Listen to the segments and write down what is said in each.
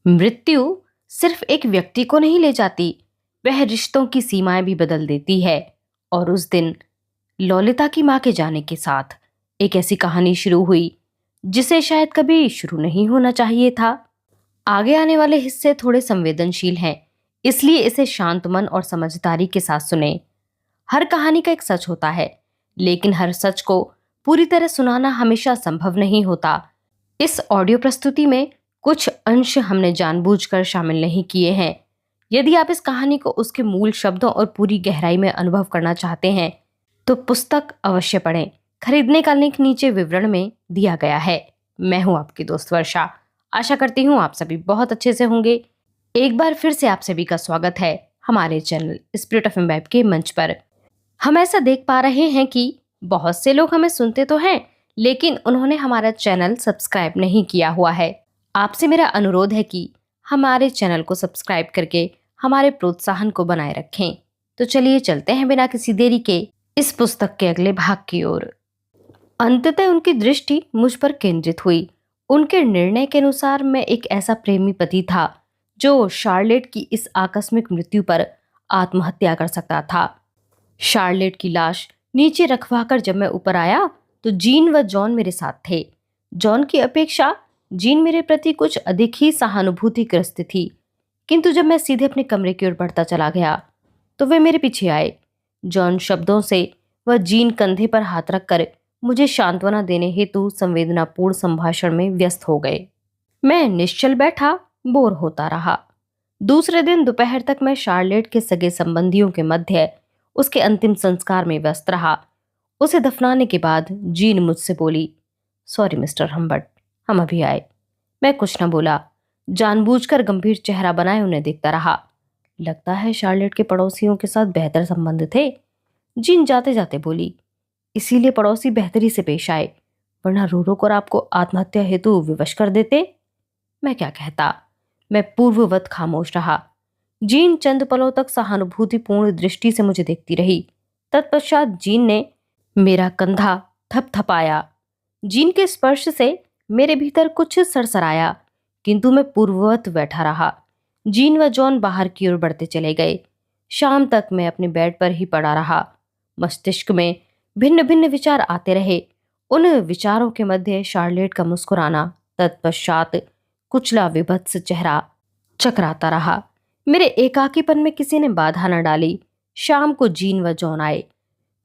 मृत्यु सिर्फ एक व्यक्ति को नहीं ले जाती, वह रिश्तों की सीमाएं भी बदल देती है। और उस दिन ललिता की मां के जाने के साथ एक ऐसी कहानी शुरू हुई जिसे शायद कभी शुरू नहीं होना चाहिए था। आगे आने वाले हिस्से थोड़े संवेदनशील हैं, इसलिए इसे शांत मन और समझदारी के साथ सुने। हर कहानी का एक सच होता है, लेकिन हर सच को पूरी तरह सुनाना हमेशा संभव नहीं होता। इस ऑडियो प्रस्तुति में कुछ अंश हमने जानबूझकर शामिल नहीं किए हैं। यदि आप इस कहानी को उसके मूल शब्दों और पूरी गहराई में अनुभव करना चाहते हैं तो पुस्तक अवश्य पढ़ें। खरीदने का लिंक नीचे विवरण में दिया गया है। मैं हूं आपकी दोस्त वर्षा। आशा करती हूं आप सभी बहुत अच्छे से होंगे। एक बार फिर से आप सभी का स्वागत है हमारे चैनल स्पिरिट ऑफ इम्बाइब के मंच पर। हम ऐसा देख पा रहे हैं कि बहुत से लोग हमें सुनते तो हैं, लेकिन उन्होंने हमारा चैनल सब्सक्राइब नहीं किया हुआ है। आपसे मेरा अनुरोध है कि हमारे चैनल को सब्सक्राइब करके हमारे प्रोत्साहन को बनाए रखें। तो चलिए चलते हैं बिना किसी देरी के इस पुस्तक के अगले भाग की ओर। अंततः उनकी दृष्टि मुझ पर केंद्रित हुई। उनके निर्णय के अनुसार मैं एक ऐसा प्रेमी पति था जो शार्लेट की इस आकस्मिक मृत्यु पर आत्महत्या कर सकता था। शार्लेट की लाश नीचे रखवाकर जब मैं ऊपर आया तो जीन व जॉन मेरे साथ थे। जॉन की अपेक्षा जीन मेरे प्रति कुछ अधिक ही सहानुभूतिग्रस्त थी, किंतु जब मैं सीधे अपने कमरे की ओर बढ़ता चला गया तो वे मेरे पीछे आए। जॉन शब्दों से वह जीन कंधे पर हाथ रखकर मुझे सांत्वना देने हेतु संवेदनापूर्ण संभाषण में व्यस्त हो गए। मैं निश्चल बैठा बोर होता रहा। दूसरे दिन दोपहर तक मैं शार्लेट के सगे संबंधियों के मध्य उसके अंतिम संस्कार में व्यस्त रहा। उसे दफनाने के बाद जीन मुझसे बोली, सॉरी मिस्टर हम्बर्ट, हम अभी आए। मैं कुछ न बोला, जानबूझकर गंभीर चेहरा बनाए उन्हें देखता रहा। लगता है शार्लेट के पड़ोसियों के साथ बेहतर संबंध थे, जीन जाते जाते बोली। इसीलिए पड़ोसी बेहतरी से पेश आए, वरना रो रो कर आपको आत्महत्या हेतु विवश कर देते। मैं क्या कहता, मैं पूर्ववत खामोश रहा। जीन चंद पलों तक सहानुभूतिपूर्ण दृष्टि से मुझे देखती रही। तत्पश्चात जीन ने मेरा कंधा थपथपाया। जीन के स्पर्श से मेरे भीतर कुछ सरसराया, किंतु मैं पूर्ववत बैठा रहा। जीन व जॉन बाहर की ओर बढ़ते चले गए। शाम तक मैं अपने बेड पर ही पड़ा रहा। मस्तिष्क में भिन्न भिन्न विचार आते रहे। उन विचारों के मध्य शार्लेट का मुस्कुराना, तत्पश्चात कुचला विभत्स चेहरा चकराता रहा। मेरे एकाकीपन में किसी ने बाधा न डाली। शाम को जीन व जॉन आए।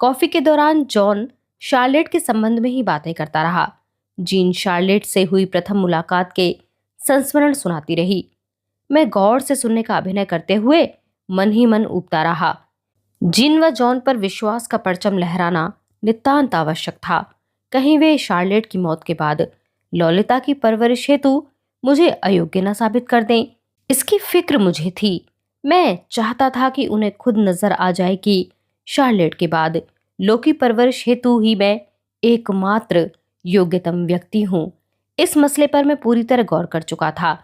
कॉफी के दौरान जॉन शार्लेट के संबंध में ही बातें करता रहा। जीन शार्लेट से हुई प्रथम मुलाकात के संस्मरण सुनाती रही। मैं गौर से सुनने का अभिनय करते हुए मन ही मन ऊबता रहा। जीन व जॉन पर विश्वास का परचम लहराना नितांत आवश्यक था। कहीं वे शार्लेट की मौत के बाद ललिता की परवरिश हेतु मुझे अयोग्य न साबित कर दें, इसकी फिक्र मुझे थी। मैं चाहता था कि उन्हें खुद नजर आ जाए कि शार्लेट के बाद लो की परवरिश हेतु ही मैं एकमात्र योग्यतम व्यक्ति हूँ। इस मसले पर मैं पूरी तरह गौर कर चुका था।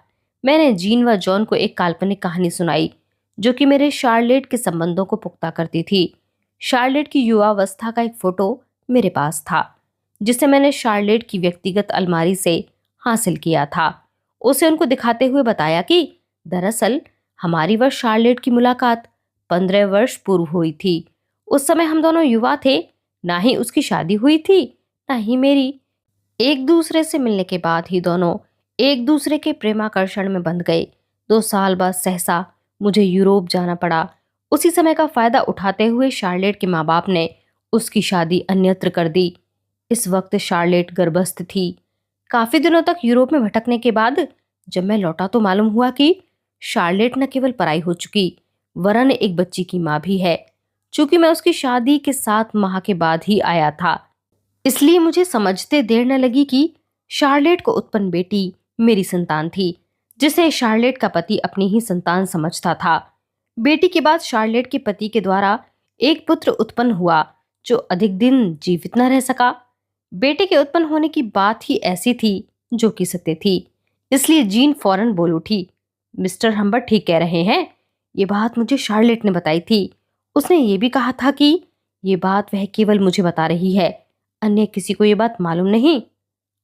मैंने जीन व जॉन को एक काल्पनिक कहानी सुनाई जो कि मेरे शार्लेट के संबंधों को पुख्ता करती थी। शार्लेट की युवावस्था का एक फोटो मेरे पास था, जिसे मैंने शार्लेट की व्यक्तिगत अलमारी से हासिल किया था। उसे उनको दिखाते हुए बताया कि दरअसल हमारी व शार्लेट की मुलाकात 15 वर्ष पूर्व हुई थी। उस समय हम दोनों युवा थे, ना ही उसकी शादी हुई थी ना ही मेरी। एक दूसरे से मिलने के बाद ही दोनों एक दूसरे के प्रेमाकर्षण में बंध गए। 2 साल बाद सहसा मुझे यूरोप जाना पड़ा। उसी समय का फायदा उठाते हुए शार्लेट के माँ बाप ने उसकी शादी अन्यत्र कर दी। इस वक्त शार्लेट गर्भस्थ थी। काफी दिनों तक यूरोप में भटकने के बाद जब मैं लौटा तो मालूम हुआ कि शार्लेट न केवल पराई हो चुकी, वरन एक बच्ची की माँ भी है। चूंकि मैं उसकी शादी के 7 माह के बाद ही आया था, इसलिए मुझे समझते देर न लगी कि शार्लेट को उत्पन्न बेटी मेरी संतान थी, जिसे शार्लेट का पति अपनी ही संतान समझता था। बेटी के बाद शार्लेट के पति के द्वारा एक पुत्र उत्पन्न हुआ जो अधिक दिन जीवित न रह सका। बेटे के उत्पन्न होने की बात ही ऐसी थी जो कि सत्य थी, इसलिए जीन फौरन बोल उठी, मिस्टर हम्बर्ट ठीक कह रहे हैं। ये बात मुझे शार्लेट ने बताई थी। उसने ये भी कहा था कि ये बात वह केवल मुझे बता रही है, अन्य किसी को ये बात मालूम नहीं।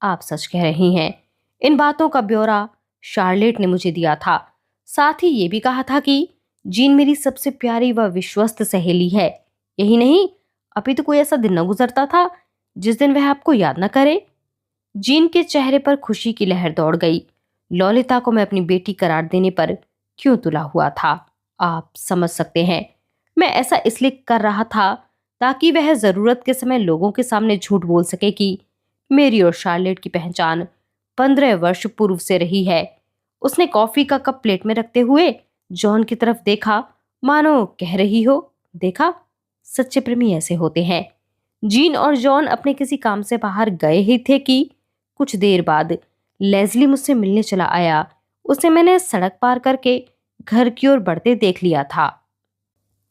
आप सच कह रही हैं। इन बातों का ब्यौरा शार्लेट ने मुझे दिया था। साथ ही ये भी कहा था कि जीन मेरी सबसे प्यारी व विश्वस्त सहेली है। यही नहीं, अभी तो कोई ऐसा दिन न गुजरता था जिस दिन वह आपको याद न करे। जीन के चेहरे पर खुशी की लहर दौड़ गई। ललिता को मैं अपनी बेटी करार देने पर क्यों तुला हुआ था, आप समझ सकते हैं। मैं ऐसा इसलिए कर रहा था ताकि वह जरूरत के समय लोगों के सामने झूठ बोल सके कि मेरी और शार्लेट की पहचान 15 वर्ष पूर्व से रही है। उसने कॉफी का कप प्लेट में रखते हुए जॉन की तरफ देखा, मानो कह रही हो, देखा, सच्चे प्रेमी ऐसे होते हैं। जीन और जॉन अपने किसी काम से बाहर गए ही थे कि कुछ देर बाद लेस्ली मुझसे मिलने चला आया। उसे मैंने सड़क पार करके घर की ओर बढ़ते देख लिया था।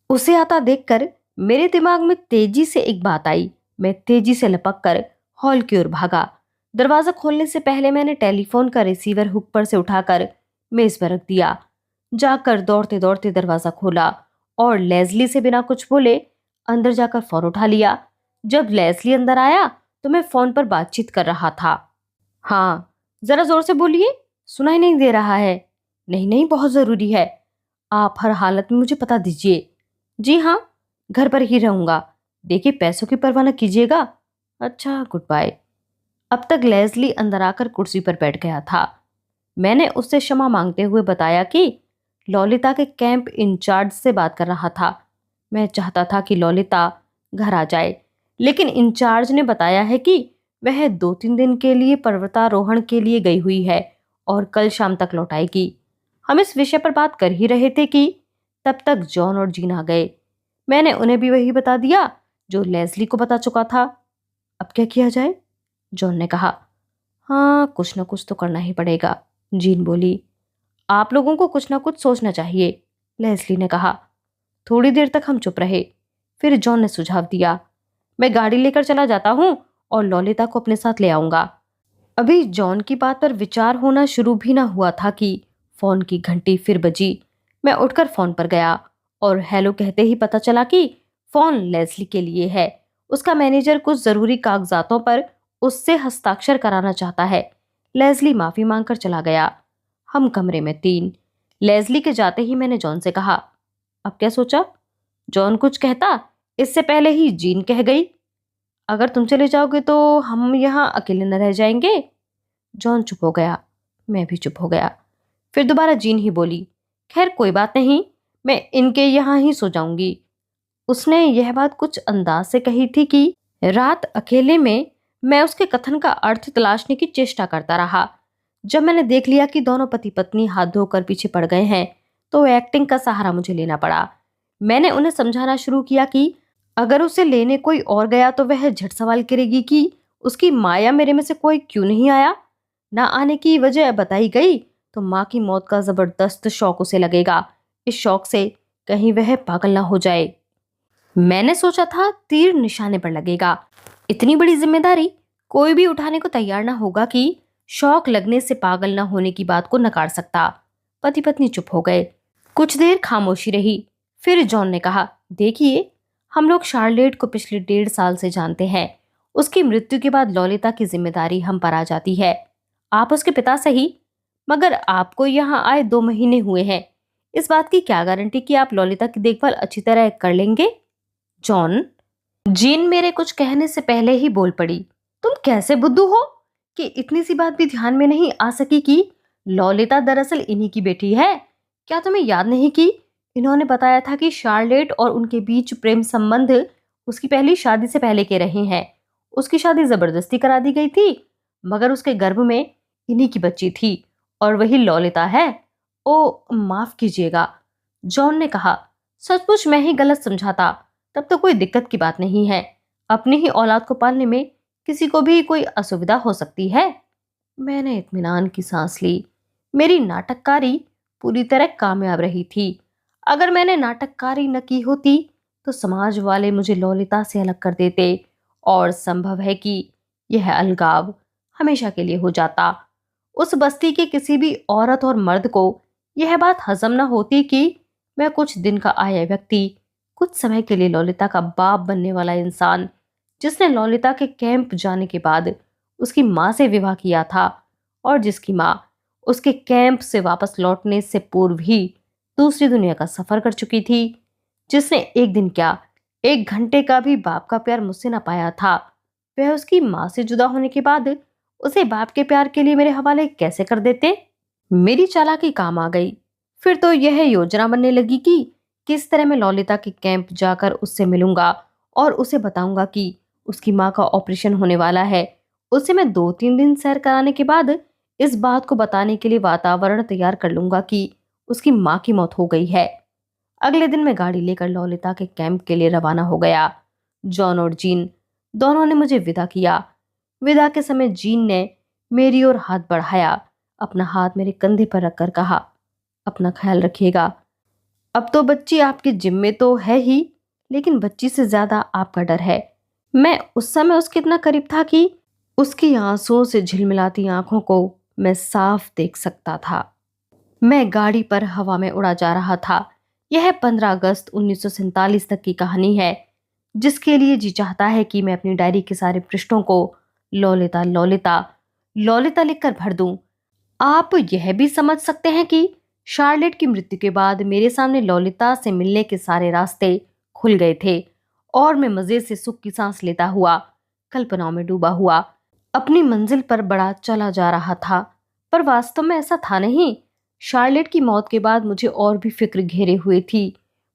उसे आता देखकर मेरे दिमाग में तेजी से एक बात आई। मैं तेजी से लपक कर हॉल की ओर भागा। दरवाजा खोलने से पहले मैंने टेलीफोन का रिसीवर हुक पर से उठाकर मेज पर रख दिया। जाकर दौड़ते दौड़ते दरवाजा खोला और लेस्ली से बिना कुछ बोले अंदर जाकर फोन उठा लिया। जब लेस्ली अंदर आया तो मैं फोन पर बातचीत कर रहा था। हाँ, जरा जोर से बोलिए, सुनाई नहीं दे रहा है। नहीं नहीं, बहुत जरूरी है, आप हर हालत में मुझे पता दीजिए। जी हाँ, घर पर ही रहूंगा। देखिए, पैसों की परवाह न कीजिएगा। अच्छा, गुड बाय। अब तक लेस्ली अंदर आकर कुर्सी पर बैठ गया था। मैंने उससे क्षमा मांगते हुए बताया कि ललिता के कैंप इंचार्ज से बात कर रहा था। मैं चाहता था कि ललिता घर आ जाए, लेकिन इंचार्ज ने बताया है कि वह 2-3 दिन के लिए पर्वतारोहण के लिए गई हुई है और कल शाम तक लौट आएगी। हम इस विषय पर बात कर ही रहे थे कि तब तक जॉन और जीन आ गए। मैंने उन्हें भी वही बता दिया जो लेस्ली को बता चुका था। अब क्या किया जाए? जॉन ने कहा। हाँ, कुछ ना कुछ तो करना ही पड़ेगा, जीन बोली। आप लोगों को कुछ ना कुछ सोचना चाहिए, लेस्ली ने कहा। थोड़ी देर तक हम चुप रहे। फिर जॉन ने सुझाव दिया, मैं गाड़ी लेकर चला जाता हूँ और ललिता को अपने साथ ले आऊंगा। अभी जॉन की बात पर विचार होना शुरू भी ना हुआ था कि फोन की घंटी फिर बजी। मैं उठकर फोन पर गया और हेलो कहते ही पता चला कि फोन लेस्ली के लिए है। उसका मैनेजर कुछ जरूरी कागजातों पर उससे हस्ताक्षर कराना चाहता है। लेस्ली माफी मांगकर चला गया। हम कमरे में 3। लेस्ली के जाते ही मैंने जॉन से कहा, अब क्या सोचा? जॉन कुछ कहता इससे पहले ही जीन कह गई, अगर तुम चले जाओगे तो हम यहाँ अकेले न रह जाएंगे। जॉन चुप हो गया। मैं भी चुप हो गया। फिर दोबारा जीन ही बोली, खैर कोई बात नहीं, मैं इनके यहाँ ही सो जाऊंगी। उसने यह बात कुछ अंदाज से कही थी कि रात अकेले में मैं उसके कथन का अर्थ तलाशने की चेष्टा करता रहा। जब मैंने देख लिया कि दोनों पति पत्नी हाथ धोकर पीछे पड़ गए हैं तो एक्टिंग का सहारा मुझे लेना पड़ा। मैंने उन्हें समझाना शुरू किया कि अगर उसे लेने कोई और गया तो वह झट सवाल करेगी कि उसकी माया मेरे में से कोई क्यों नहीं आया। ना आने की वजह बताई गई तो माँ की मौत का जबरदस्त शौक उसे लगेगा। इस शौक से कहीं वह पागल ना हो जाए। मैंने सोचा था तीर निशाने पर लगेगा। इतनी बड़ी जिम्मेदारी कोई भी उठाने को तैयार ना होगा कि शौक लगने से पागल ना होने की बात को नकार सकता। पति पत्नी चुप हो गए। कुछ देर खामोशी रही। फिर जॉन ने कहा, देखिए, हम लोग शार्लेट को पिछले 1.5 साल से जानते हैं। उसकी मृत्यु के बाद ललिता की जिम्मेदारी हम पर आ जाती है। आप उसके पिता सही, मगर आपको यहाँ आए 2 महीने हुए हैं। इस बात की क्या गारंटी कि आप ललिता की देखभाल अच्छी तरह कर लेंगे? जॉन। जीन मेरे कुछ कहने से पहले ही बोल पड़ी, तुम कैसे बुद्धू हो कि इतनी सी बात भी ध्यान में नहीं आ सकी कि ललिता दरअसल इन्हीं की बेटी है। क्या तुम्हें याद नहीं कि इन्होंने बताया था कि शार्लेट और उनके बीच प्रेम संबंध उसकी पहली शादी से पहले के रहे हैं। उसकी शादी जबरदस्ती करा दी गई थी, मगर उसके गर्भ में इन्हीं की बच्ची थी और वही ललिता है। ओ माफ कीजिएगा, जॉन ने कहा। सचमुच मैं ही गलत समझा था। तब तो कोई दिक्कत की बात नहीं है। अपनी ही औलाद को पालने में किसी को भी कोई असुविधा हो सकती है। मैंने इत्मीनान की सांस ली। मेरी नाटककारी पूरी तरह कामयाब रही थी। अगर मैंने नाटककारी न की होती तो समाज वाले मुझे ललिता से अलग कर देते और संभव है कि यह अलगाव हमेशा के लिए हो जाता। उस बस्ती के किसी भी औरत और मर्द को यह बात हजम न होती कि मैं कुछ दिन का आया व्यक्ति, कुछ समय के लिए ललिता का बाप बनने वाला इंसान, जिसने ललिता के कैंप जाने के बाद उसकी माँ से विवाह किया था और जिसकी माँ उसके कैंप से वापस लौटने से पूर्व ही दूसरी दुनिया का सफर कर चुकी थी, जिसने एक दिन क्या 1 घंटे का भी बाप का प्यार मुझसे ना पाया था, वह उसकी माँ से जुदा होने के बाद उसे बाप के प्यार के लिए मेरे हवाले कैसे कर देते। मेरी चालाकी काम आ गई। फिर तो यह योजना बनने लगी कि किस तरह मैं ललिता के कैंप जाकर उससे मिलूंगा और उसे बताऊंगा कि उसकी माँ का ऑपरेशन होने वाला है। उसे मैं 2-3 दिन सैर कराने के बाद इस बात को बताने के लिए वातावरण तैयार कर लूंगा कि उसकी माँ की मौत हो गई है। अगले दिन मैं गाड़ी लेकर ललिता के कैंप के लिए रवाना हो गया। जॉन और जीन दोनों ने मुझे विदा किया। विदा के समय जीन ने मेरी ओर हाथ बढ़ाया, अपना हाथ मेरे कंधे पर रखकर कहा, अपना ख्याल रखिएगा। अब तो बच्ची आपके जिम्मे तो है ही, लेकिन बच्ची से ज्यादा आपका डर है। मैं उस समय उसके इतना करीब था कि उसकी आंसुओं से झिलमिलाती आंखों को मैं साफ देख सकता था। मैं गाड़ी पर हवा में उड़ा जा रहा था। यह 15 अगस्त 1947 तक की कहानी है, जिसके लिए जी चाहता है कि मैं अपनी डायरी के सारे पृष्ठों को ललिता ललिता ललिता लिखकर भर दूं। आप यह भी समझ सकते हैं कि शार्लेट की मृत्यु के बाद मेरे सामने ललिता से मिलने के सारे रास्ते खुल गए थे और मैं मजे से सुख की सांस लेता हुआ, कल्पनाओं में डूबा हुआ, अपनी मंजिल पर बढ़ा चला जा रहा था। पर वास्तव में ऐसा था नहीं। शार्लेट की मौत के बाद मुझे और भी फिक्र घेरे हुए थी।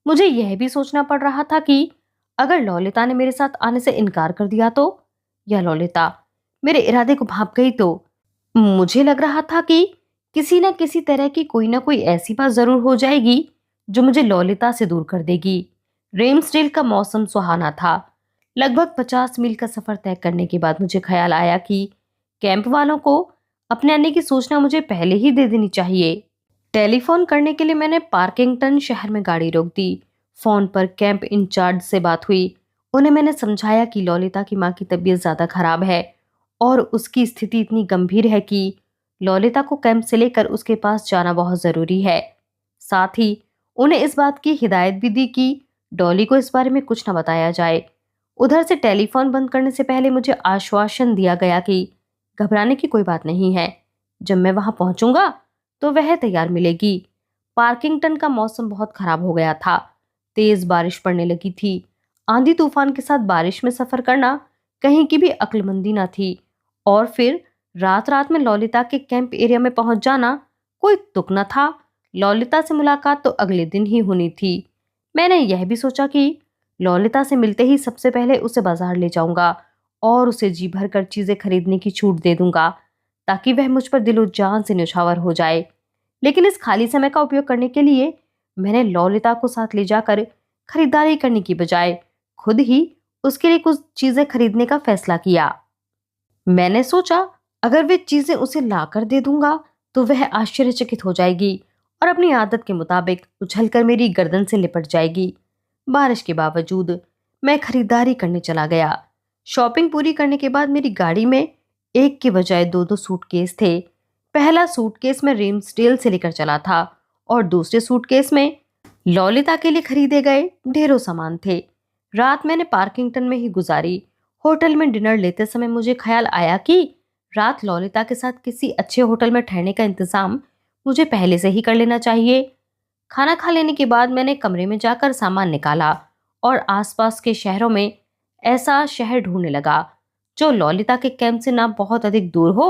मुझे यह भी सोचना पड़ रहा था कि अगर ललिता ने मेरे साथ आने से इनकार कर दिया तो, या ललिता मेरे इरादे को भांप गई तो। मुझे लग रहा था कि किसी न किसी तरह की कोई ना कोई ऐसी बात जरूर हो जाएगी जो मुझे ललिता से दूर कर देगी। रेम्सडेल का मौसम सुहाना था। लगभग 50 मील का सफर तय करने के बाद मुझे ख्याल आया कि कैंप वालों को अपने आने की सूचना मुझे पहले ही दे देनी चाहिए। टेलीफोन करने के लिए मैंने पार्किंगटन शहर में गाड़ी रोक दी। फोन पर कैंप इंचार्ज से बात हुई। उन्हें मैंने समझाया कि ललिता की माँ की तबीयत ज्यादा खराब है और उसकी स्थिति इतनी गंभीर है कि ललिता को कैंप से लेकर उसके पास जाना बहुत जरूरी है। साथ ही उन्हें इस बात की हिदायत भी दी कि डॉली को इस बारे में कुछ न बताया जाए। उधर से टेलीफोन बंद करने से पहले मुझे आश्वासन दिया गया कि घबराने की कोई बात नहीं है, जब मैं वहां पहुंचूंगा तो वह तैयार मिलेगी। पार्किंगटन का मौसम बहुत खराब हो गया था। तेज बारिश पड़ने लगी थी। आंधी तूफान के साथ बारिश में सफर करना कहीं की भी अक्लमंदी न थी। और फिर रात रात में ललिता के कैंप एरिया में पहुंच जाना कोई तुक न था। ललिता से मुलाकात तो अगले दिन ही होनी थी। मैंने यह भी सोचा कि ललिता से मिलते ही सबसे पहले उसे बाजार ले जाऊंगा और उसे जी भर कर चीजें खरीदने की छूट दे दूंगा, ताकि वह मुझ पर दिलो जान से न्यौछावर हो जाए। लेकिन इस खाली समय का उपयोग करने के लिए मैंने ललिता को साथ ले जाकर खरीदारी करने की बजाय खुद ही उसके लिए कुछ चीजें खरीदने का फैसला किया। मैंने सोचा अगर वे चीजें उसे लाकर दे दूंगा तो वह आश्चर्यचकित हो जाएगी और अपनी आदत के मुताबिक उछलकर मेरी गर्दन से लिपट जाएगी। बारिश के बावजूद मैं खरीदारी करने चला गया। शॉपिंग पूरी करने के बाद मेरी गाड़ी में एक के बजाय दो दो सूटकेस थे। पहला सूटकेस मैं रेम्सडेल से लेकर चला था और दूसरे सूटकेस में ललिता के लिए खरीदे गए ढेरों सामान थे। रात मैंने पार्किंगटन में ही गुजारी। होटल में डिनर लेते समय मुझे ख्याल आया कि रात ललिता के साथ किसी अच्छे होटल में ठहरने का इंतजाम मुझे पहले से ही कर लेना चाहिए। खाना खा लेने के बाद मैंने कमरे में जाकर सामान निकाला और आसपास के शहरों में ऐसा शहर ढूंढने लगा जो ललिता के कैंप से ना बहुत अधिक दूर हो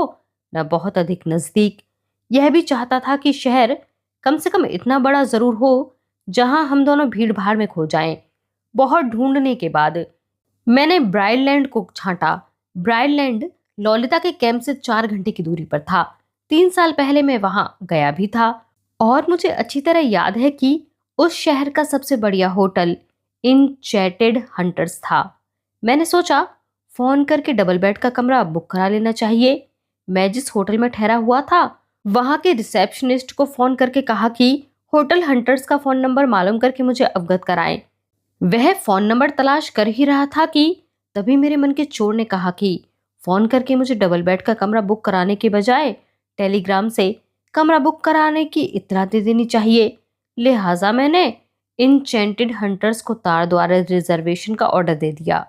न बहुत अधिक नजदीक। यह भी चाहता था कि शहर कम से कम इतना बड़ा जरूर हो जहां हम दोनों भीड़ भाड़ में खो जाएं। बहुत ढूंढने के बाद मैंने ब्राइडलैंड को छांटा। ब्राइडलैंड ललिता के कैंप से 4 घंटे की दूरी पर था। 3 साल पहले मैं वहां गया भी था और मुझे अच्छी तरह याद है कि उस शहर का सबसे बढ़िया होटल इनचैटेड हंटर्स था। मैंने सोचा फोन करके डबल बेड का कमरा बुक करा लेना चाहिए। मैं जिस होटल में ठहरा हुआ था वहां के रिसेप्शनिस्ट को फोन करके कहा कि होटल हंटर्स का फोन नंबर मालूम करके मुझे अवगत कराएं। वह फोन नंबर तलाश कर ही रहा था कि तभी मेरे मन के चोर ने कहा कि फोन करके मुझे डबल बेड का कमरा बुक कराने के बजाय टेलीग्राम से कमरा बुक कराने की इत्तला दे देनी चाहिए। लिहाजा मैंने इनचेंटेड हंटर्स को तार द्वारा रिजर्वेशन का ऑर्डर दे दिया।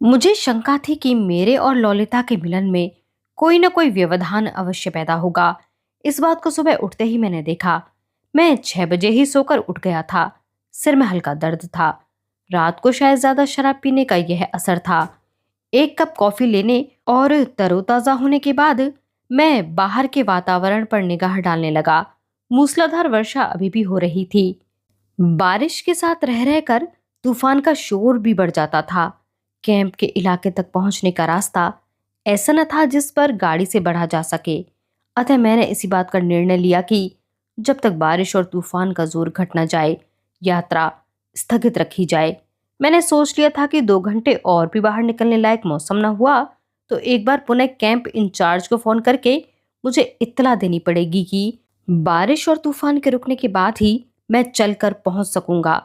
मुझे शंका थी कि मेरे और ललिता के मिलन में कोई न कोई व्यवधान अवश्य पैदा होगा। इस बात को सुबह उठते ही मैंने देखा। मैं 6 बजे ही सोकर उठ गया था। सिर में हल्का दर्द था। रात को शायद ज्यादा शराब पीने का यह असर था। एक कप कॉफी लेने और तरोताजा होने के बाद मैं बाहर के वातावरण पर निगाह डालने लगा। मूसलाधार वर्षा अभी भी हो रही थी। बारिश के साथ रह रहकर तूफान का शोर भी बढ़ जाता था। कैंप के इलाके तक पहुंचने का रास्ता ऐसा न था जिस पर गाड़ी से बढ़ा जा सके। अतः मैंने इसी बात का निर्णय लिया कि जब तक बारिश और तूफान का जोर घट न जाए, यात्रा स्थगित रखी जाए। मैंने सोच लिया था कि 2 घंटे और भी बाहर निकलने लायक मौसम न हुआ तो एक बार पुनः कैंप इंचार्ज को फोन करके मुझे इत्तला देनी पड़ेगी कि बारिश और तूफान के रुकने के बाद ही मैं चलकर पहुंच सकूंगा।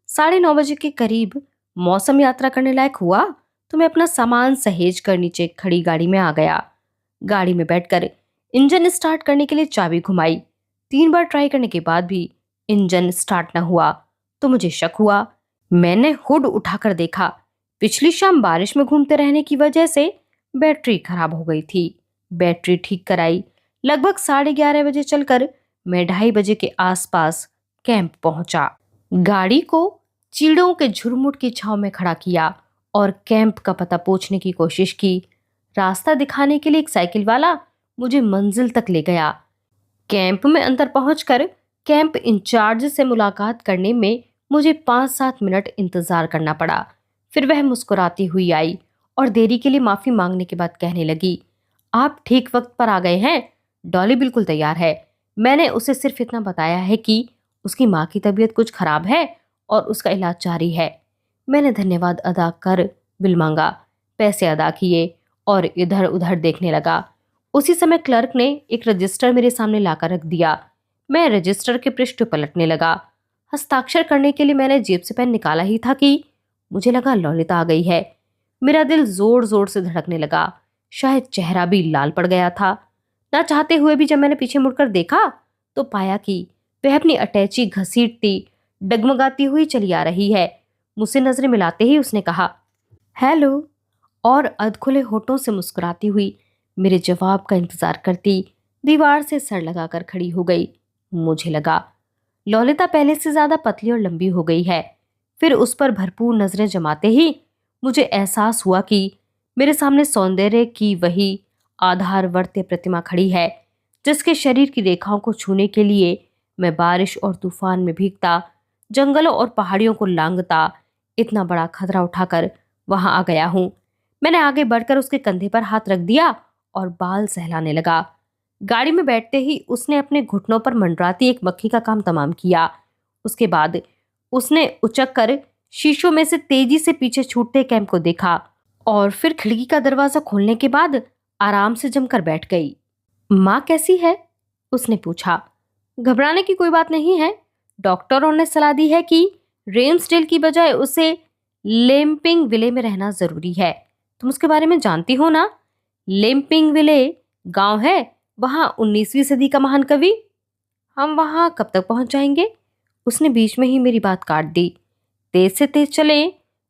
9:30 बजे के करीब मौसम यात्रा करने लायक हुआ तो मैं अपना सामान सहेज कर नीचे खड़ी गाड़ी में आ गया। गाड़ी में बैठकर इंजन स्टार्ट करने के लिए चाबी घुमाई। 3 बार ट्राई करने के बाद भी इंजन स्टार्ट न हुआ तो मुझे शक हुआ। मैंने हुड उठाकर देखा। पिछली शाम बारिश में घूमते रहने की वजह से बैटरी खराब हो गई थी। बैटरी ठीक कराई। लगभग 11:30 बजे चलकर मैं 2:30 बजे के आसपास कैंप पहुंचा। गाड़ी को चीड़ों के झुरमुट की छांव में खड़ा किया और कैंप का पता पूछने की कोशिश की। रास्ता दिखाने के लिए एक साइकिल वाला मुझे मंजिल तक ले गया। कैंप में अंदर पहुंचकर कैंप इंचार्ज से मुलाकात करने में मुझे 5-7 मिनट इंतजार करना पड़ा। फिर वह मुस्कुराती हुई आई और देरी के लिए माफी मांगने के बाद कहने लगी, आप ठीक वक्त पर आ गए हैं। डॉली बिल्कुल तैयार है। मैंने उसे सिर्फ इतना बताया है कि उसकी माँ की तबीयत कुछ खराब है और उसका इलाज जारी है। मैंने धन्यवाद अदा कर बिल मांगा, पैसे अदा किए और इधर उधर देखने लगा। उसी समय क्लर्क ने एक रजिस्टर मेरे सामने लाकर रख दिया। मैं रजिस्टर के पृष्ठ पलटने लगा। हस्ताक्षर करने के लिए मैंने जेब से पेन निकाला ही था कि मुझे लगा ललिता आ गई है। मेरा दिल जोर जोर से धड़कने लगा। शायद चेहरा भी लाल पड़ गया था। ना चाहते हुए भी जब मैंने पीछे मुड़कर देखा तो पाया कि वह अपनी अटैची घसीटती डगमगाती हुई चली आ रही है। मुझसे नजरें मिलाते ही उसने कहा, हेलो, और अधखुले होठों से मुस्कुराती हुई मेरे जवाब का इंतजार करती दीवार से सर लगाकर खड़ी हो गई। मुझे लगा ललिता पहले से ज्यादा पतली और लंबी हो गई है। फिर उस पर भरपूर नजरें जमाते ही मुझे एहसास हुआ कि मेरे सामने सौंदर्य की वही आधारवर्ती प्रतिमा खड़ी है जिसके शरीर की रेखाओं को छूने के लिए मैं बारिश और तूफान में भीगता, जंगलों और पहाड़ियों को लांघता इतना बड़ा खतरा उठाकर वहां आ गया हूं। मैंने आगे बढ़कर उसके कंधे पर हाथ रख दिया और बाल सहलाने लगा। गाड़ी में बैठते ही उसने अपने घुटनों पर मंडराती एक मक्खी का काम तमाम किया। उसके बाद उसने उचक कर शीशों में से तेजी से पीछे छूटते कैंप को देखा और फिर खिड़की का दरवाजा खोलने के बाद आराम से जमकर बैठ गई। माँ कैसी है? उसने पूछा। घबराने की कोई बात नहीं है। डॉक्टरों ने सलाह दी है कि रेम्सडेल की बजाय उसे लेम्पिंग विले में रहना जरूरी है। तुम उसके बारे में जानती हो ना? लेम्पिंग विले गांव है, वहां 19वीं सदी का महान कवि। हम वहां कब तक पहुंच जाएंगे? उसने बीच में ही मेरी बात काट दी। तेज से तेज चले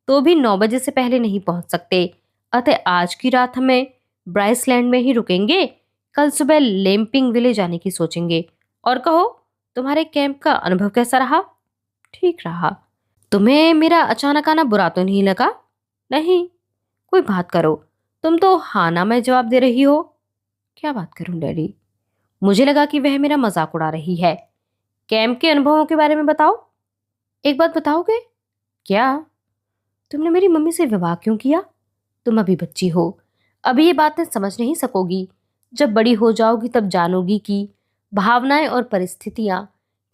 तो भी 9 बजे से पहले नहीं पहुंच सकते। अतः आज की रात हमें ब्राइसलैंड में ही रुकेंगे। कल सुबह लेम्पिंग विले जाने की सोचेंगे। और कहो, तुम्हारे कैंप का अनुभव कैसा रहा? ठीक रहा। तुम्हें मेरा अचानक आना बुरा तो नहीं लगा? नहीं। कोई बात करो। तुम तो हाँ ना में जवाब दे रही हो। क्या बात करूं डैडी? मुझे लगा कि वह मेरा मजाक उड़ा रही है। कैंप के अनुभवों के बारे में बताओ। एक बात बताओगे? क्या? तुमने मेरी मम्मी से विवाह क्यों किया? तुम अभी बच्ची हो, अभी ये बातें समझ नहीं सकोगी। जब बड़ी हो जाओगी तब जानोगी कि भावनाएं और परिस्थितियां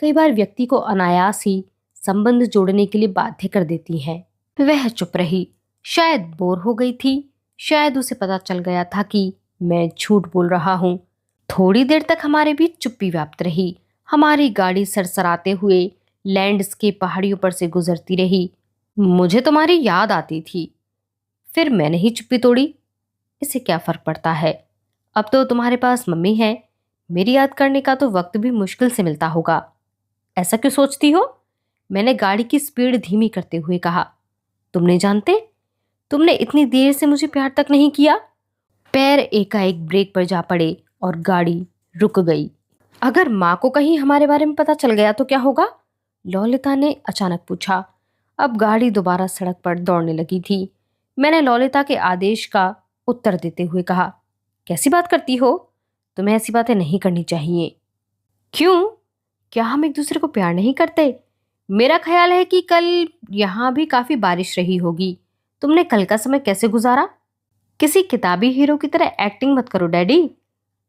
कई बार व्यक्ति को अनायास ही संबंध जोड़ने के लिए बाध्य कर देती हैं। वह चुप रही। शायद बोर हो गई थी, शायद उसे पता चल गया था कि मैं झूठ बोल रहा हूं। थोड़ी देर तक हमारे बीच चुप्पी व्याप्त रही। हमारी गाड़ी सरसराते हुए लैंडस्केप पहाड़ियों पर से गुजरती रही। मुझे तुम्हारी याद आती थी। फिर मैंने ही चुप्पी तोड़ी। इससे क्या फर्क पड़ता है? अब तो तुम्हारे पास मम्मी है। मेरी याद करने का तो वक्त भी मुश्किल से मिलता होगा। ऐसा क्यों सोचती हो? मैंने गाड़ी की स्पीड धीमी करते हुए कहा। तुम नहीं जानते? तुमने इतनी देर से मुझे प्यार तक नहीं किया। पैर एकाएक ब्रेक पर जा पड़े और गाड़ी रुक गई। अगर माँ को कहीं हमारे बारे में पता चल गया तो क्या होगा? ललिता ने अचानक पूछा। अब गाड़ी दोबारा सड़क पर दौड़ने लगी थी। मैंने ललिता के आदेश का उत्तर देते हुए कहा, कैसी बात करती हो? तुम्हें ऐसी बातें नहीं करनी चाहिए। क्यों? क्या हम एक दूसरे को प्यार नहीं करते? मेरा ख्याल है कि कल यहाँ भी काफी बारिश रही होगी। तुमने कल का समय कैसे गुजारा? किसी किताबी हीरो की तरह एक्टिंग मत करो डैडी।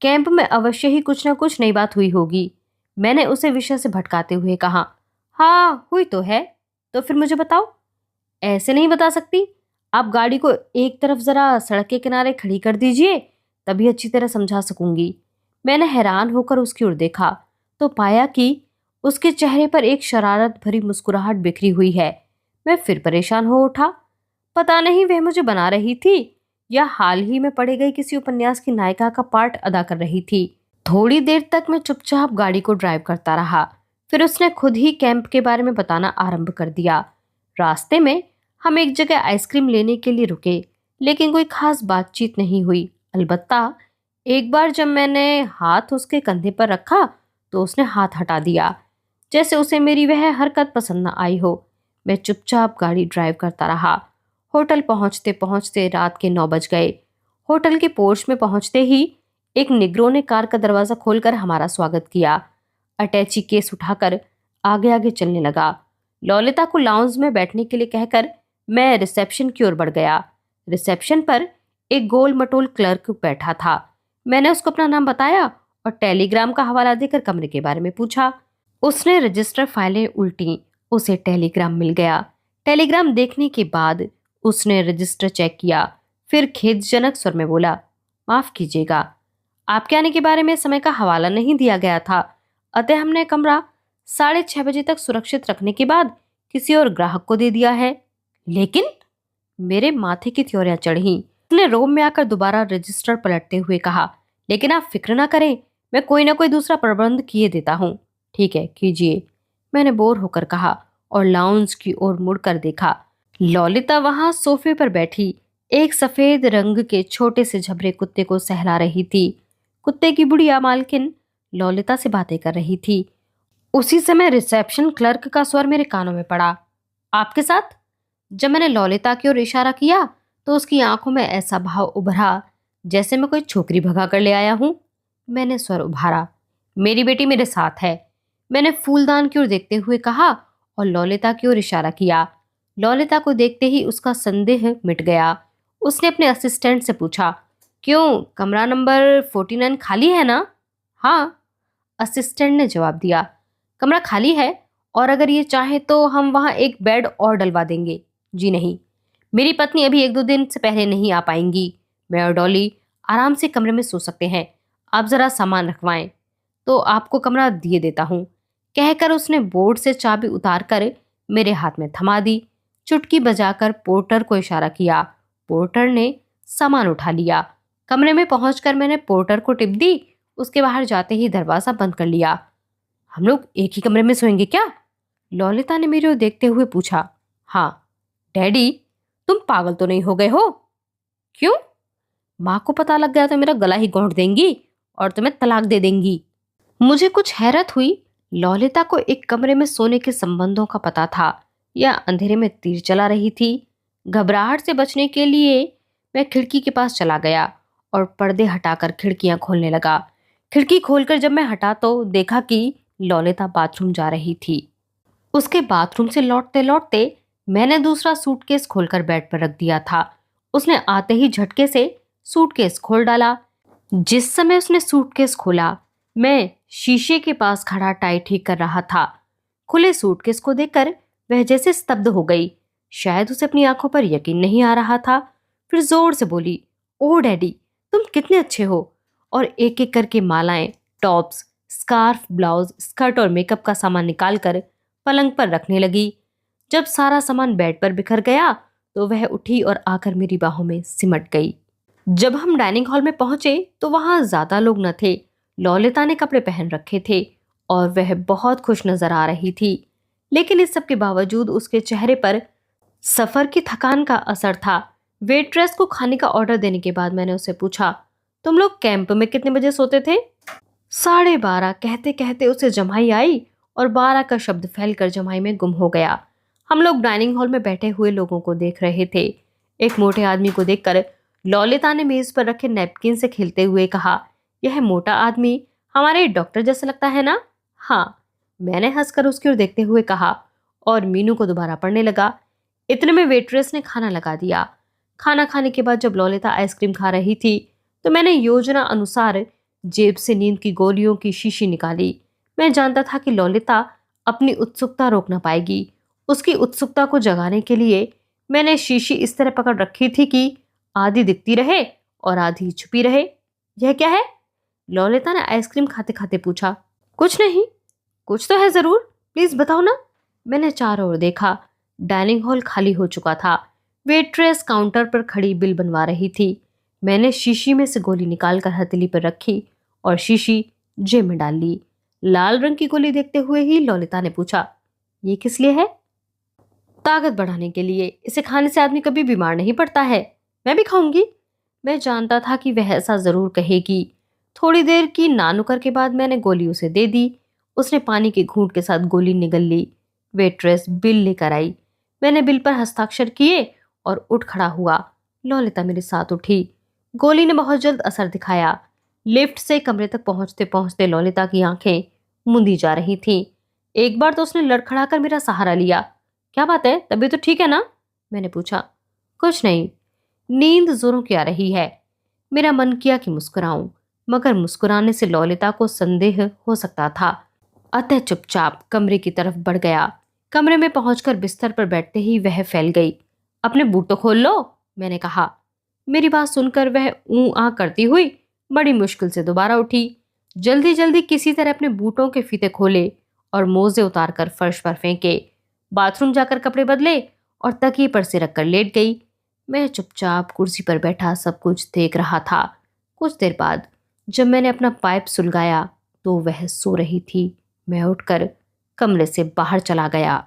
कैंप में अवश्य ही कुछ ना कुछ नई बात हुई होगी। मैंने उसे विषय से भटकाते हुए कहा। हाँ, हुई तो है। तो फिर मुझे बताओ। ऐसे नहीं बता सकती। आप गाड़ी को एक तरफ जरा सड़क के किनारे खड़ी कर दीजिए, तभी अच्छी तरह समझा सकूंगी। मैंने हैरान होकर उसकी ओर देखा तो पाया कि उसके चेहरे पर एक शरारत भरी मुस्कुराहट बिखरी हुई है। मैं फिर परेशान हो उठा। पता नहीं वह मुझे बना रही थी या हाल ही में पढ़े गई किसी उपन्यास की नायिका का पार्ट अदा कर रही थी। थोड़ी देर तक मैं चुपचाप गाड़ी को ड्राइव करता रहा। फिर उसने खुद ही कैंप के बारे में बताना आरंभ कर दिया। रास्ते में हम एक जगह आइसक्रीम लेने के लिए रुके, लेकिन कोई खास बातचीत नहीं हुई। अलबत्ता एक बार जब मैंने हाथ उसके कंधे पर रखा तो उसने हाथ हटा दिया, जैसे उसे मेरी वह हरकत पसंद न आई हो। मैं चुपचाप गाड़ी ड्राइव करता रहा। होटल पहुंचते पहुंचते रात के 9 बज गए। होटल के पोर्च में पहुंचते ही एक निग्रो ने कार का दरवाजा खोलकर हमारा स्वागत किया। अटैची केस उठाकर आगे आगे चलने लगा। ललिता को लाउंज में बैठने के लिए कहकर मैं रिसेप्शन की ओर बढ़ गया। रिसेप्शन पर एक गोल मटोल क्लर्क बैठा था। मैंने उसको अपना नाम बताया और टेलीग्राम का हवाला देकर कमरे के बारे में पूछा। उसने रजिस्टर फाइलें उल्टी। उसे टेलीग्राम मिल गया। टेलीग्राम देखने के बाद उसने रजिस्टर चेक किया, फिर खेदजनक स्वर में बोला, माफ कीजिएगा, आपके आने के बारे में समय का हवाला नहीं दिया गया था, अतः हमने कमरा 6:30 बजे तक सुरक्षित रखने के बाद किसी और ग्राहक को दे दिया है। लेकिन मेरे माथे की त्योरियां चढ़ी। उसने रोम में आकर दोबारा रजिस्टर पलटते हुए कहा, लेकिन आप फिक्र ना करें, मैं कोई ना कोई दूसरा प्रबंध किए देता हूँ। ठीक है, कीजिए, मैंने बोर होकर कहा और लाउंज की ओर मुड़कर देखा। ललिता वहां सोफे पर बैठी एक सफेद रंग के छोटे से झबरे कुत्ते को सहला रही थी। कुत्ते की बुढ़िया मालकिन ललिता से बातें कर रही थी। उसी समय रिसेप्शन क्लर्क का स्वर मेरे कानों में पड़ा, आपके साथ? जब मैंने ललिता की ओर इशारा किया तो उसकी आंखों में ऐसा भाव उभरा जैसे मैं कोई छोकरी भगा कर ले आया हूं। मैंने स्वर उभारा, मेरी बेटी मेरे साथ है। मैंने फूलदान की ओर देखते हुए कहा और ललिता की ओर इशारा किया। ललिता को देखते ही उसका संदेह मिट गया। उसने अपने असिस्टेंट से पूछा, क्यों, कमरा नंबर 49 खाली है ना? हाँ, असिस्टेंट ने जवाब दिया। कमरा खाली है और अगर ये चाहे तो हम वहां एक बेड और डलवा देंगे। जी नहीं, मेरी पत्नी अभी 1-2 दिन से पहले नहीं आ पाएंगी। मैं और डॉली आराम से कमरे में सो सकते हैं। आप जरा सामान रखवाएं तो आपको कमरा दिए देता हूँ। कहकर उसने बोर्ड से चाबी उतार कर मेरे हाथ में थमा दी। चुटकी बजाकर पोर्टर को इशारा किया। पोर्टर ने सामान उठा लिया। कमरे में पहुंचकर मैंने पोर्टर को टिप दी। उसके बाहर जाते ही दरवाजा बंद कर लिया। हम लोग एक ही कमरे में सोएंगे क्या? ललिता ने मेरे ओर देखते हुए पूछा। हाँ। डैडी, तुम पागल तो नहीं हो गए हो? क्यों? माँ को पता लग गया तो मेरा गला ही घोंट देंगी और तुम्हें तलाक दे देंगी। मुझे कुछ हैरत हुई। ललिता को एक कमरे में सोने के संबंधों का पता था या अंधेरे में तीर चला रही थी। घबराहट से बचने के लिए मैं खिड़की के पास चला गया और पर्दे हटाकर खिड़कियां खोलने लगा। खिड़की खोलकर जब मैं हटा तो देखा कि ललिता बाथरूम जा रही थी। उसके बाथरूम से लौटते लौटते मैंने दूसरा सूटकेस खोलकर बेड पर रख दिया था। उसने आते ही झटके से सूटकेस खोल डाला। जिस समय उसने सूटकेस खोला, मैं शीशे के पास खड़ा टाई ठीक कर रहा था। खुले सूटकेस को देखकर वह जैसे स्तब्ध हो गई। शायद उसे अपनी आंखों पर यकीन नहीं आ रहा था। फिर जोर से बोली, ओह डैडी, तुम कितने अच्छे हो। और एक एक करके मालाएं, टॉप्स, स्कार्फ, ब्लाउज, स्कर्ट और मेकअप का सामान निकालकर पलंग पर रखने लगी। जब सारा सामान बेड पर बिखर गया तो वह उठी और आकर मेरी बाहों में सिमट गई। जब हम डाइनिंग हॉल में पहुंचे तो वहां ज्यादा लोग न थे। ललिता ने कपड़े पहन रखे थे और वह बहुत खुश नजर आ रही थी, लेकिन इस सब के बावजूद उसके चेहरे पर सफर की थकान का असर था। वेट्रेस को खाने का ऑर्डर देने के बाद मैंने उससे पूछा, तुम लोग कैंप में कितने बजे सोते थे? 12:30 कहते कहते उसे जम्हाई आई और 12 का शब्द फैलकर जम्हाई में गुम हो गया। हम लोग डाइनिंग हॉल में बैठे हुए लोगों को देख रहे थे। एक मोटे आदमी को देखकर ललिता ने मेज पर रखे नैपकिन से खेलते हुए कहा, यह मोटा आदमी हमारे डॉक्टर जैसा लगता है ना? हाँ, मैंने हंसकर उसकी ओर देखते हुए कहा और मीनू को दोबारा पढ़ने लगा। इतने में वेट्रेस ने खाना लगा दिया। खाना खाने के बाद जब ललिता आइसक्रीम खा रही थी तो मैंने योजना अनुसार जेब से नींद की गोलियों की शीशी निकाली। मैं जानता था कि ललिता अपनी उत्सुकता रोक ना पाएगी। उसकी उत्सुकता को जगाने के लिए मैंने शीशी इस तरह पकड़ रखी थी कि आधी दिखती रहे और आधी छुपी रहे। यह क्या है? ललिता ने आइसक्रीम खाते खाते पूछा। कुछ नहीं। कुछ तो है जरूर, प्लीज बताओ ना। मैंने चारों ओर देखा। डाइनिंग हॉल खाली हो चुका था। वेट्रेस काउंटर पर खड़ी बिल बनवा रही थी। मैंने शीशी में से गोली निकालकर हथेली पर रखी और शीशी जेब में डाल ली। लाल रंग की गोली देखते हुए ही ललिता ने पूछा, ये किस लिए है? ताकत बढ़ाने के लिए। इसे खाने से आदमी कभी बीमार नहीं पड़ता है। मैं भी खाऊंगी। मैं जानता था कि वह ऐसा जरूर कहेगी। थोड़ी देर की नानुकर के बाद मैंने गोली उसे दे दी। उसने पानी के घूंट के साथ गोली निगल ली। वेट्रेस बिल लेकर आई। मैंने बिल पर हस्ताक्षर किए और उठ खड़ा हुआ। ललिता मेरे साथ उठी। गोली ने बहुत जल्द असर दिखाया। लिफ्ट से कमरे तक पहुंचते पहुंचते ललिता की आंखें मुंदी जा रही थीं। एक बार तो उसने लड़खड़ाकर मेरा सहारा लिया। क्या बात है, तबीयत तो ठीक है ना? मैंने पूछा। कुछ नहीं, नींद जोरों की आ रही है। मेरा मन किया कि मुस्कुराऊं, मगर मुस्कुराने से ललिता को संदेह हो सकता था। अतः चुपचाप कमरे की तरफ बढ़ गया। कमरे में पहुंचकर बिस्तर पर बैठते ही वह फैल गई। अपने बूट तो खोल लो, मैंने कहा। मेरी बात सुनकर वह ऊं आ करती हुई बड़ी मुश्किल से दोबारा उठी। जल्दी जल्दी किसी तरह अपने बूटों के फीते खोले और मोजे उतारकर फर्श पर फेंके। बाथरूम जाकर कपड़े बदले और तकिए पर सिर रखकर लेट गई। मैं चुपचाप कुर्सी पर बैठा सब कुछ देख रहा था। कुछ देर बाद जब मैंने अपना पाइप सुलगाया तो वह सो रही थी। मैं उठकर कमरे से बाहर चला गया।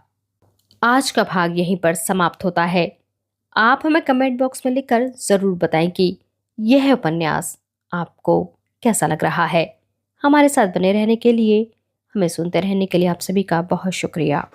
आज का भाग यहीं पर समाप्त होता है। आप हमें कमेंट बॉक्स में लिखकर ज़रूर बताएं कि यह उपन्यास आपको कैसा लग रहा है। हमारे साथ बने रहने के लिए, हमें सुनते रहने के लिए आप सभी का बहुत शुक्रिया।